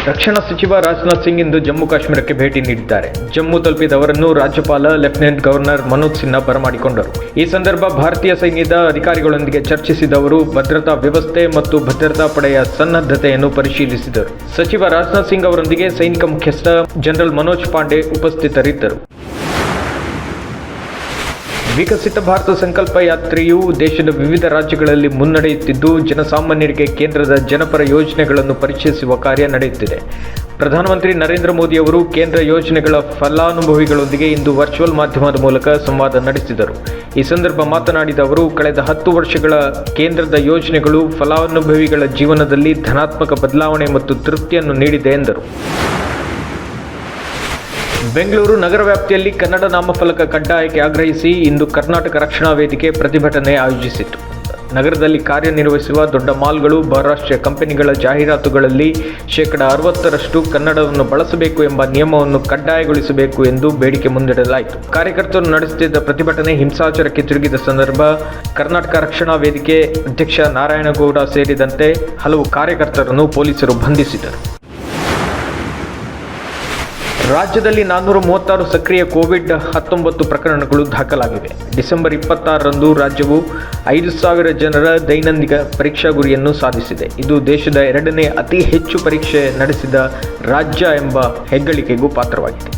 ರಕ್ಷಣಾ ಸಚಿವ ರಾಜನಾಥ್ ಸಿಂಗ್ ಇಂದು ಜಮ್ಮು ಕಾಶ್ಮೀರಕ್ಕೆ ಭೇಟಿ ನೀಡಿದ್ದಾರೆ. ಜಮ್ಮು ತಲುಪಿದ ಅವರನ್ನು ರಾಜ್ಯಪಾಲ ಲೆಫ್ಟಿನೆಂಟ್ ಗವರ್ನರ್ ಮನೋಜ್ ಸಿನ್ಹಾ ಬರಮಾಡಿಕೊಂಡರು. ಈ ಸಂದರ್ಭ ಭಾರತೀಯ ಸೈನ್ಯದ ಅಧಿಕಾರಿಗಳೊಂದಿಗೆ ಚರ್ಚಿಸಿದ ಅವರು ಭದ್ರತಾ ವ್ಯವಸ್ಥೆ ಮತ್ತು ಭದ್ರತಾ ಪಡೆಯ ಸನ್ನದ್ಧತೆಯನ್ನು ಪರಿಶೀಲಿಸಿದರು. ಸಚಿವ ರಾಜನಾಥ್ ಸಿಂಗ್ ಅವರೊಂದಿಗೆ ಸೈನಿಕ ಮುಖ್ಯಸ್ಥ ಜನರಲ್ ಮನೋಜ್ ಪಾಂಡೆ ಉಪಸ್ಥಿತರಿದ್ದರು. ವಿಕಸಿತ ಭಾರತ ಸಂಕಲ್ಪ ಯಾತ್ರೆಯು ದೇಶದ ವಿವಿಧ ರಾಜ್ಯಗಳಲ್ಲಿ ಮುನ್ನಡೆಯುತ್ತಿದ್ದು, ಜನಸಾಮಾನ್ಯರಿಗೆ ಕೇಂದ್ರದ ಜನಪರ ಯೋಜನೆಗಳನ್ನು ಪರಿಚಯಿಸುವ ಕಾರ್ಯ ನಡೆಯುತ್ತಿದೆ. ಪ್ರಧಾನಮಂತ್ರಿ ನರೇಂದ್ರ ಮೋದಿ ಅವರು ಕೇಂದ್ರ ಯೋಜನೆಗಳ ಫಲಾನುಭವಿಗಳೊಂದಿಗೆ ಇಂದು ವರ್ಚುವಲ್ ಮಾಧ್ಯಮದ ಮೂಲಕ ಸಂವಾದ ನಡೆಸಿದರು. ಈ ಸಂದರ್ಭ ಮಾತನಾಡಿದ ಅವರು, ಕಳೆದ 10 ವರ್ಷಗಳ ಕೇಂದ್ರದ ಯೋಜನೆಗಳು ಫಲಾನುಭವಿಗಳ ಜೀವನದಲ್ಲಿ ಧನಾತ್ಮಕ ಬದಲಾವಣೆ ಮತ್ತು ತೃಪ್ತಿಯನ್ನು ನೀಡಿದೆ ಎಂದರು. ಬೆಂಗಳೂರು ನಗರ ವ್ಯಾಪ್ತಿಯಲ್ಲಿ ಕನ್ನಡ ನಾಮಫಲಕ ಕಡ್ಡಾಯಕ್ಕೆ ಆಗ್ರಹಿಸಿ ಇಂದು ಕರ್ನಾಟಕ ರಕ್ಷಣಾ ವೇದಿಕೆ ಪ್ರತಿಭಟನೆ ಆಯೋಜಿಸಿತ್ತು. ನಗರದಲ್ಲಿ ಕಾರ್ಯನಿರ್ವಹಿಸುವ ದೊಡ್ಡ ಮಾಲ್ಗಳು, ಬಹುರಾಷ್ಟ್ರೀಯ ಕಂಪನಿಗಳ ಜಾಹೀರಾತುಗಳಲ್ಲಿ 60% ಕನ್ನಡವನ್ನು ಬಳಸಬೇಕು ಎಂಬ ನಿಯಮವನ್ನು ಕಡ್ಡಾಯಗೊಳಿಸಬೇಕು ಎಂದು ಬೇಡಿಕೆ ಮುಂದಿಡಲಾಯಿತು. ಕಾರ್ಯಕರ್ತರು ನಡೆಸುತ್ತಿದ್ದ ಪ್ರತಿಭಟನೆ ಹಿಂಸಾಚಾರಕ್ಕೆ ತಿರುಗಿದ ಸಂದರ್ಭ ಕರ್ನಾಟಕ ರಕ್ಷಣಾ ವೇದಿಕೆ ಅಧ್ಯಕ್ಷ ನಾರಾಯಣಗೌಡ ಸೇರಿದಂತೆ ಹಲವು ಕಾರ್ಯಕರ್ತರನ್ನು ಪೊಲೀಸರು ಬಂಧಿಸಿದರು. ರಾಜ್ಯದಲ್ಲಿ 436 ಸಕ್ರಿಯ ಕೋವಿಡ್-19 ಪ್ರಕರಣಗಳು ದಾಖಲಾಗಿವೆ. ಡಿಸೆಂಬರ್ 26ರಂದು ರಾಜ್ಯವು 5,000 ಜನರ ದೈನಂದಿನ ಪರೀಕ್ಷಾ ಗುರಿಯನ್ನು ಸಾಧಿಸಿದೆ. ಇದು ದೇಶದ 2ನೇ ಅತಿ ಹೆಚ್ಚು ಪರೀಕ್ಷೆ ನಡೆಸಿದ ರಾಜ್ಯ ಎಂಬ ಹೆಗ್ಗಳಿಕೆಗೂ ಪಾತ್ರವಾಗಿದೆ.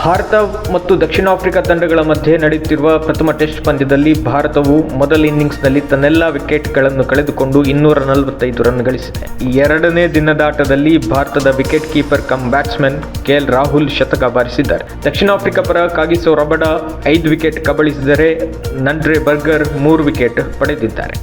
ಭಾರತ ಮತ್ತು ದಕ್ಷಿಣ ಆಫ್ರಿಕಾ ತಂಡಗಳ ಮಧ್ಯೆ ನಡೆಯುತ್ತಿರುವ ಪ್ರಥಮ ಟೆಸ್ಟ್ ಪಂದ್ಯದಲ್ಲಿ ಭಾರತವು ಮೊದಲ ಇನ್ನಿಂಗ್ಸ್ನಲ್ಲಿ ತನ್ನೆಲ್ಲ ವಿಕೆಟ್ಗಳನ್ನು ಕಳೆದುಕೊಂಡು 245 ರನ್ ಗಳಿಸಿದೆ. ಎರಡನೇ ದಿನದಾಟದಲ್ಲಿ ಭಾರತದ wicket keeper cum batsman KL Rahul ಶತಕ ಬಾರಿಸಿದ್ದಾರೆ. ದಕ್ಷಿಣ ಆಫ್ರಿಕಾ ಪರ ಕಾಗಿಸೋ ರಬಡ 5 ವಿಕೆಟ್ ಕಬಳಿಸಿದರೆ ನನ್ರೆ ಬರ್ಗರ್ 3 ವಿಕೆಟ್ ಪಡೆದಿದ್ದಾರೆ.